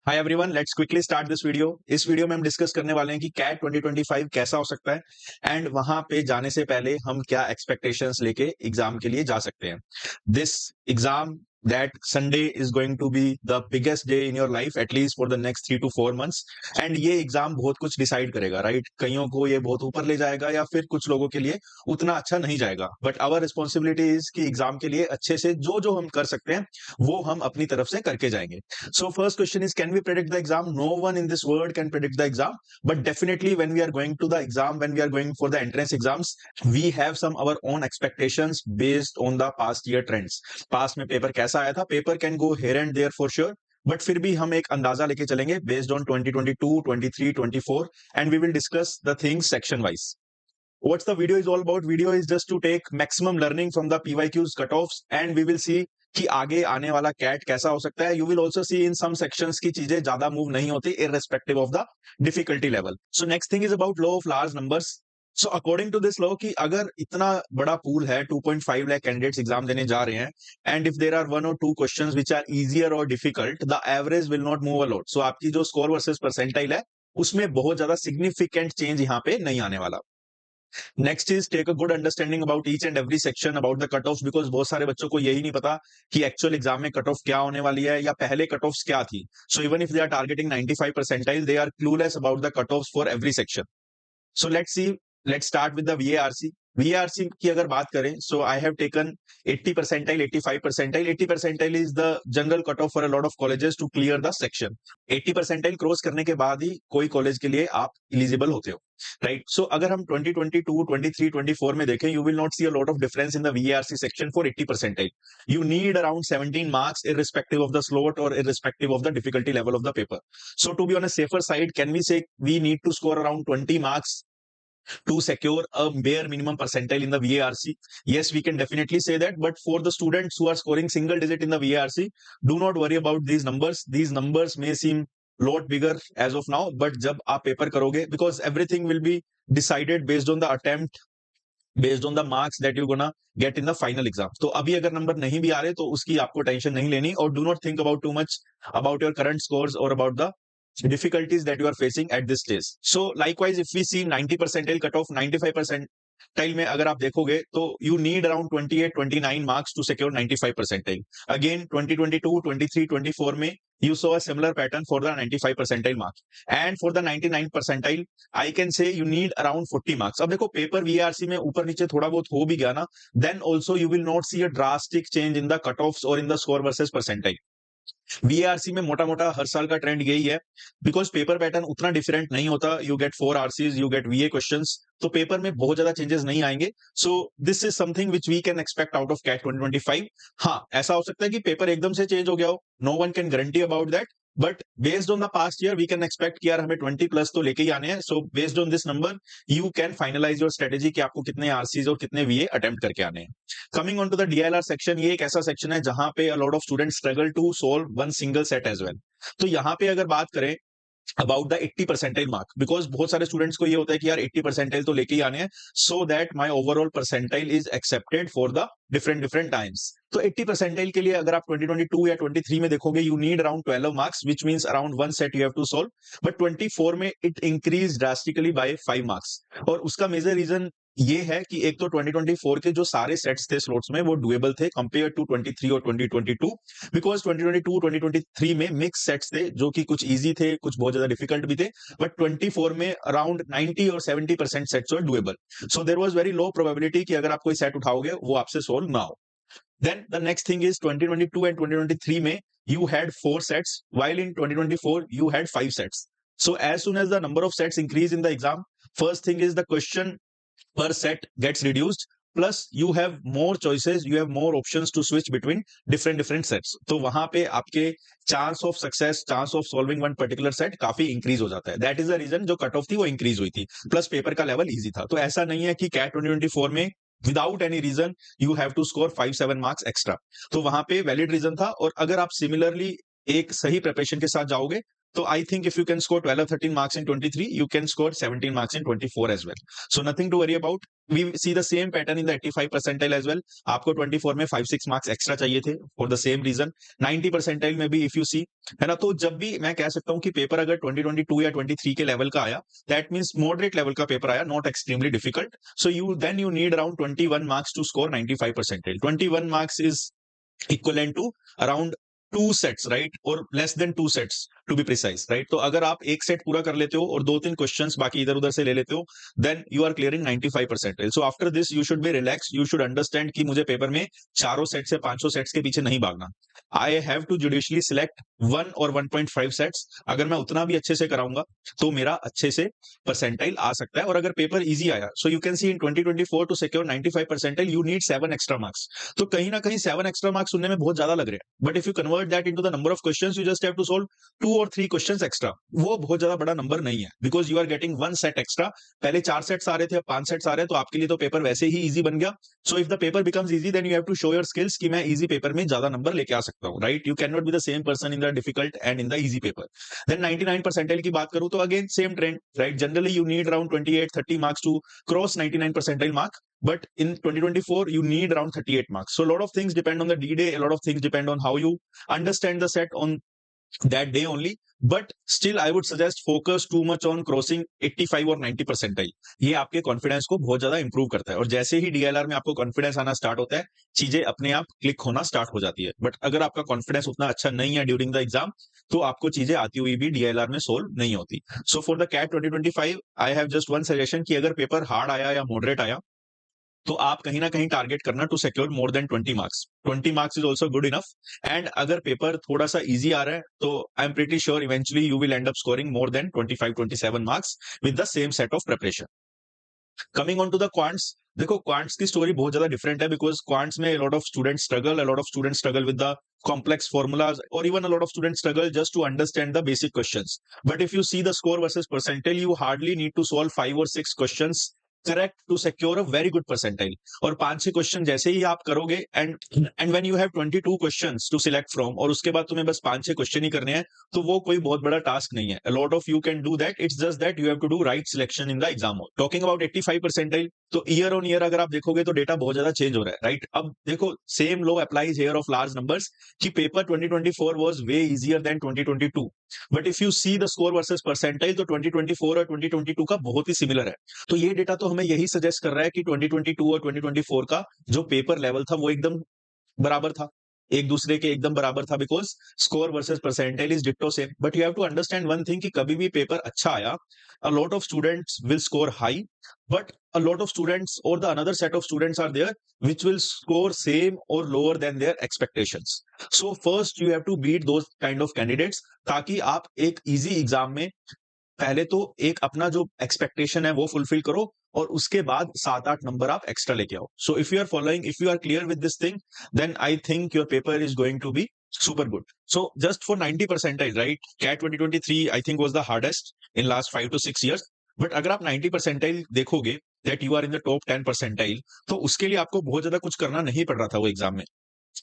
Hi everyone, let's quickly start this video. इस video में हम डिस्कस करने वाले हैं कि कैट 2025 कैसा हो सकता है एंड वहां पे जाने से पहले हम क्या एक्सपेक्टेशंस लेके एग्जाम के लिए जा सकते हैं। This exam that Sunday is going to be the biggest day in your life at least for the next 3 to 4 months। And ये एग्जाम बहुत कुछ डिसाइड करेगा, राइट? कईयों को ये बहुत ऊपर ले जाएगा या फिर कुछ लोगों के लिए उतना अच्छा नहीं जाएगा, बट आवर रिस्पॉन्सिबिलिटी इज कि एग्जाम के लिए अच्छे से जो जो हम कर सकते हैं वो हम अपनी तरफ से करके जाएंगे। So first question is, can we predict the exam? No one in this world can predict the exam, but definitely when we are going to the exam, when we are going for the entrance exams, we have some our own expectations based on the past year trends. Past में paper कैसा आया था? Paper can go here and there for sure. But फिर भी हम एक अंदाजा लेके चलेंगे based on 2022, 23, 24 and we will discuss the things section wise. What's the video is all about? Video is just to take maximum learning from the PYQs cutoffs and we will see कि आगे आने वाला cat कैसा हो सकता है। You will also see in some sections की चीजें ज्यादा मूव नहीं होती irrespective of the difficulty level. So next thing is about law of large numbers. So according to this law कि अगर इतना बड़ा पूल है 2.5 लाख कैंडिडेट्स एग्जाम देने जा रहे हैं and if there are 1 or 2 questions which are easier और difficult, the average will not move a lot. So आपकी जो स्कोर वर्सेस परसेंटाइल है उसमें बहुत ज्यादा सिग्निफिकेंट चेंज यहाँ पे नहीं आने वाला। Next is take a good understanding about each and every section about the cut off, because बहुत सारे बच्चों को यही नहीं पता कि एक्चुअल एग्जाम में कट ऑफ क्या होने वाली है या पहले कट ऑफ क्या थी। So even if they are targeting 95 percentile, they are clueless about the cut off for every section. So let's see, let's start with the VARC। VARC की अगर बात करें, so I have taken 80 percentile, 85 percentile. 80 percentile is the general cut off for a lot of colleges to clear the section. 80 percentile cross करने के बाद ही कोई college के लिए आप इलिजिबल होते हो, राइट? सो अगर हम 2022, 23, 24 में देखें, you will not see a lot of difference in the VARC section for 80 percentile. You need around 17 marks irrespective of the slot or irrespective of the difficulty level of the paper. So to be on a safer side, can we say we need to score around 20 marks to secure a bare minimum percentile in the VARC? Yes, we can definitely say that, but for the students who are scoring single digit in the VARC, do not worry about these numbers. These numbers may seem lot bigger as of now, but जब आप paper करोगे, because everything will be decided based on the attempt, based on the marks that you're gonna get in the final exam. तो अभी अगर number नहीं भी आ रहे तो उसकी आपको टेंशन नहीं लेनी, और do not think about too much about your current scores or about the difficulties that you are facing at this stage. So likewise, if we see 90 percentile cutoff, 95 percentile में अगर आप देखोगे तो you need around 28, 29 marks to secure 95 percentile. Again, 2022, 23, 24 में you saw a similar pattern for the 95 percentile marks. And for the 99 percentile, I can say you need around 40 marks. अब देखो paper VARC में ऊपर नीचे थोड़ा बहुत हो भी गया ना, then also you will not see a drastic change in the cutoffs or in the score versus percentile. VARC में मोटा मोटा हर साल का ट्रेंड यही है, बिकॉज पेपर पैटर्न उतना डिफरेंट नहीं होता। You get 4 RCs, you get VA questions, तो पेपर में बहुत ज्यादा चेंजेस नहीं आएंगे। So this is something which we can expect out of CAT 2025। हाँ, ऐसा हो सकता है कि पेपर एकदम से चेंज हो गया हो, no one can guarantee about that, but based on the past year we can expect कि यार हमें 20 प्लस तो लेके ही आने हैं। So based on this number you can finalise your strategy कि आपको कितने RCs और कितने VA अटेम्प्ट करके आने हैं। Coming on to the DLR section, ये एक ऐसा सेक्शन है जहां पे a lot of students struggle to solve one single set as well. तो यहाँ पे अगर बात करें about the 80 percentile mark, because बहुत सारे स्टूडेंट्स को ये होता है कि यार 80 परसेंटाइल तो लेके ही आने हैं, so that my overall percentile is accepted for the different different times. तो 80 परसेंटाइल के लिए अगर आप 2022 या 23 में देखोगे, you need around 12 marks, which means around one set you have to solve, but 24 में it increase drastically by 5 marks. और उसका मेजर रीजन ये है कि एक तो 2024 के जो सारे सेट्स थे स्लॉट्स में वो डुएबल थे कंपेयर टू 23 और 2022, बिकॉज 2022, 2023 में मिक्स सेट्स थे जो कि कुछ इजी थे, कुछ बहुत ज्यादा डिफिकल्ट भी थे, बट 24 में अराउंड 90 और 70% sets were doable. So there was very low probability कि अगर आप कोई सेट उठाओगे वो आपसे सोल्व ना हो। Then the next thing is 2022 and 2023 में you had 4 sets, while in 2024 you had 5 sets. So as soon as the number of sets increase in the exam, first thing is the question per set gets reduced, plus you have more choices, you have more options to switch between different sets. तो वहां पे आपके chance of success, chance of solving one particular set काफी increase हो जाता है। That is the reason जो cut off थी वो इंक्रीज हुई थी, प्लस पेपर का लेवल इजी था। तो ऐसा नहीं है कि कैट 2024 में without any reason you have to score 5-7 marks extra. तो वहां पे वैलिड रीजन था, और अगर आप सिमिलरली एक सही प्रिपरेशन के साथ जाओगे तो I think if you can score 12 or 13 marks in 23, you can score 17 marks in 24 as well. So nothing to worry about. we see the same pattern in the 85 percentile as well. आपको 24 में 5-6 marks extra चाहिए थे for the same reason. 90 percentile में भी if you see, है ना, तो जब भी मैं कह सकता हूँ कि पेपर अगर 2022 या 23 के लेवल का आया, that means moderate लेवल का पेपर आया, not extremely difficult. So you need around 21 marks to score 95 percentile. 21 marks is equivalent to around 2 sets, right? Or less than 2 sets to be precise, right? तो अगर आप एक set पूरा कर लेते हो और 2-3 क्वेश्चंस बाकी इधर उधर से ले लेते हो, then you are clearing 95 percentile. So after this you should be relaxed. You should understand कि मुझे पेपर में 400 सेट से 500 सेट्स के पीछे नहीं भागना. I have to judiciously select 1 or 1.5 sets. अगर मैं उतना भी अच्छे से कराऊंगा तो मेरा अच्छे से परसेंटाइल आ सकता है. और अगर पेपर इजी आया, so you can see in 2024 to secure 95 percentile you need 7 extra marks. तो कहीं ना कहीं 7 एक्स्ट्रा मार्क्स सुनने में बहुत ज्यादा लग रहे हैं, but if you convert that into the number of questions, you just have to solve 2 और 3 क्वेश्चंस एक्स्ट्रा. वो बहुत ज्यादा बड़ा नंबर नहीं है, because you are getting 1 set extra. पहले 4 सेट्स आ रहे थे, अब 5 सेट्स आ रहे हैं, तो आपके लिए तो पेपर वैसे ही इजी बन गया. So if the paper becomes easy, then you have to show your skills कि मैं इजी पेपर में ज्यादा नंबर लेके आ सकता हूं, right? You can not be the same person in the difficult and in the easy paper. Then 99 percentile की बात करूं तो again same trend, right? Generally you need around 28-30 marks to cross 99 percentile mark. But in 2024, you need around 38 marks. So a lot of things depend on the D-Day. A lot of things depend on how you understand the set on that day only. But still, I would suggest focus too much on crossing 85 और 90 percentile. ये आपके confidence को बहुत ज्यादा improve करता है. और जैसे ही DLR में आपको कॉन्फिडेंस आना स्टार्ट होता है, चीजें अपने आप क्लिक होना स्टार्ट हो जाती है. बट अगर आपका कॉन्फिडेंस उतना अच्छा नहीं है ड्यूरिंग द एग्जाम, तो आपको चीजें आती हुई भी DLR में सोल्व नहीं होती. So for the CAT 2025, I have just one suggestion कि अगर पेपर हार्ड आया या मॉडरेट आया, तो आप कहीं ना कहीं टारगेट करना to secure more than 20 marks. 20 marks is also good enough. And अगर पेपर थोड़ा सा इजी आ रहा है, तो I am pretty sure eventually you will end up scoring more than 25-27 marks with the same set of preparation. Coming on to the quants, देखो quants की story बहुत ज्यादा डिफरेंट है, बिकॉज क्वांट्स में lot of student struggle with the complex formulas, or even a lot of students struggle just to understand the basic questions. But if you see the score versus percentile, you hardly need to solve 5 or 6 questions correct to secure a very good percentile. और 5-6 question जैसे ही आप करोगे, and when you have 22 questions to select from, और उसके बाद तुम्हें बस 5-6 क्वेश्चन ही करने हैं, तो वो कोई बहुत बड़ा टास्क नहीं है. A lot of you can do that. It's just that you have to do right selection in the exam. Talking about 85 percentile, तो ईयर ऑन ईयर अगर आप देखोगे तो डेटा बहुत ज्यादा चेंज हो रहा है, राइट? अब देखो same law applies here of large numbers कि paper 2024 was way easier than 2022. But if you see the score versus percentile, तो 2024 और 2022 का बहुत ही सिमिलर है. तो ये डेटा तो हमें यही सजेस्ट कर रहा है कि 2022 और 2024 का जो पेपर लेवल था वो एकदम बराबर था, एक दूसरे के एकदम बराबर था, because score versus percentile is ditto same. But you have to understand one thing कि कभी भी पेपर अच्छा आया, a lot of students will score high, but a lot of students or the another set of students are there which will score same or lower than their expectations. So first you have to beat those kind of candidates, ताकि आप एक easy exam में पहले तो एक अपना जो expectation है वो फुलफिल करो, और उसके बाद 7-8 नंबर आप एक्स्ट्रा लेके आओ. So if you are clear with this thing, then I think your paper is going to be super good. So just for 90 percentile, right? CAT 2023 I think was the hardest in last 5 to 6 years. But अगर आप 90 percentile देखोगे, that you are in the top 10 percentile, तो उसके लिए आपको बहुत ज्यादा कुछ करना नहीं पड़ रहा था वो एग्जाम में.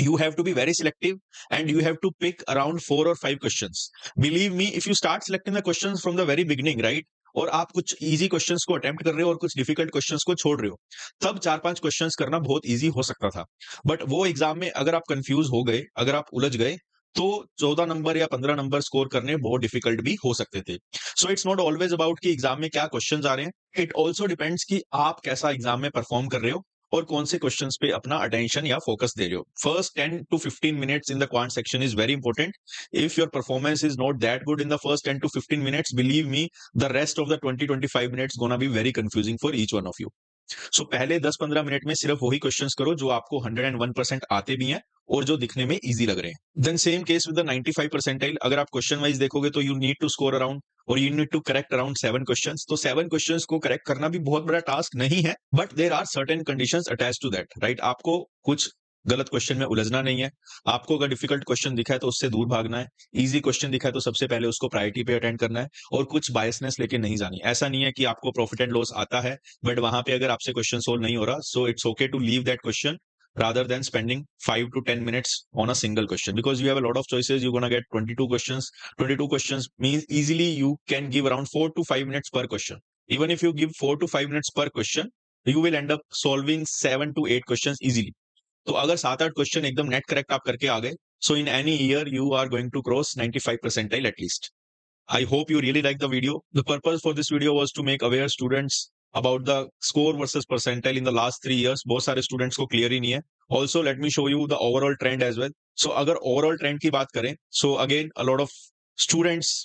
You have to be very selective and you have to pick around 4 or 5 questions. Believe me, if you start selecting the questions from the very beginning, right? और आप कुछ इजी क्वेश्चंस को अटेम्प्ट कर रहे हो और कुछ डिफिकल्ट क्वेश्चंस को छोड़ रहे हो, तब 4-5 क्वेश्चंस करना बहुत इजी हो सकता था. बट वो एग्जाम में अगर आप कंफ्यूज हो गए, अगर आप उलझ गए, तो 14 नंबर या 15 नंबर स्कोर करने बहुत डिफिकल्ट भी हो सकते थे. So it's not always about कि एग्जाम में क्या क्वेश्चंस आ रहे हैं. इट ऑल्सो डिपेंड्स कि आप कैसा एग्जाम में परफॉर्म कर रहे हो और कौन से क्वेश्चंस पे अपना अटेंशन या फोकस दे रहे हो. First 10 to 15 minutes in the quant section is very important. If your performance is not that good in the first 10 to 15 minutes, believe me, the rest of the 20-25 minutes gonna be very confusing for each one of you. सो पहले 10-15 minute में सिर्फ वही questions करो जो आपको 101% आते भी हैं और जो दिखने में इजी लग रहे हैं. Then same case with the 95 percentile. अगर आप क्वेश्चन वाइज देखोगे तो you need to score around, और you need to correct around 7 questions. तो 7 क्वेश्चंस को करेक्ट करना भी बहुत बड़ा टास्क नहीं है, but there are certain conditions attached to that, right? आपको कुछ गलत क्वेश्चन में उलझना नहीं है. आपको अगर डिफिकल्ट क्वेश्चन दिखा है तो उससे दूर भागना है. इजी क्वेश्चन दिखा है तो सबसे पहले उसको प्रायोरिटी पे अटेंड करना है, और कुछ बायसनेस लेके नहीं जानी. ऐसा नहीं है कि आपको प्रॉफिट एंड लॉस आता है, बट वहां पे अगर आपसे क्वेश्चन सोल्व नहीं हो रहा, so it's okay to leave that question rather than spending 5 to 10 minutes on a single question, because you have a lot of choices. You're going to get 22 questions. 22 questions means easily you can give around 4 to 5 minutes per question. Even if you give 4 to 5 minutes per question, you will end up solving 7 to 8 questions easily. तो अगर 7-8 question एकदम net correct आप करके आ गए, so in any year you are going to cross 95 percentile at least. I hope you really like the video. The purpose for this video was to make aware students about the score versus percentile in the last 3 years. बहुत सारे students को clear ही नहीं है. Also, let me show you the overall trend as well. So अगर overall trend की बात करें, so again a lot of students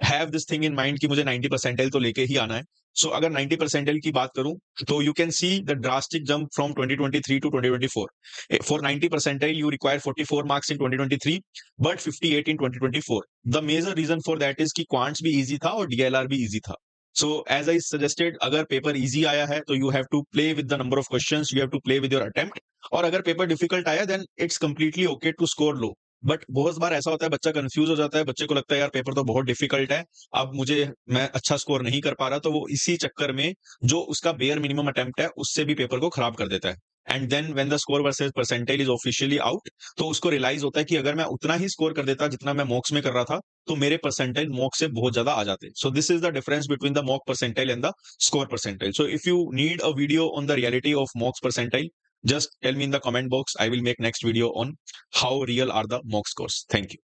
have this thing in mind कि मुझे 90 परसेंटाइल तो लेके ही आना है. सो अगर 90 परसेंटाइल की बात करूं तो you can see the drastic jump from 2023 to 2024. For 90 percentile you require 44 marks in 2023 but 58 in 2024. The major reason for that is कि क्वांट्स भी इजी था और डीएलआर भी इजी था. सो एज आई सजेस्टेड, अगर पेपर इजी आया है तो you have to play with the number of questions, you have to play with your attempt. और अगर पेपर डिफिकल्ट आया then it's completely okay to score low. But बहुत बार ऐसा होता है बच्चा कंफ्यूज हो जाता है, बच्चे को लगता है यार पेपर तो बहुत डिफिकल्ट है, अब मैं अच्छा स्कोर नहीं कर पा रहा, तो वो इसी चक्कर में जो उसका बेयर मिनिमम अटेम्प्ट है उससे भी पेपर को खराब कर देता है. And then when the score versus percentile is officially out, तो उसको रियलाइज होता है कि अगर मैं उतना ही स्कोर कर देता जितना मैं मॉक्स में कर रहा था तो मेरे परसेंटाइल मॉक से बहुत ज्यादा आ जाते. सो this is the difference between the mock percentile and the score percentile. So if you need a video on the reality of मॉक्स percentile, just tell me in the comment box. I will make next video on how real are the mock scores. Thank you.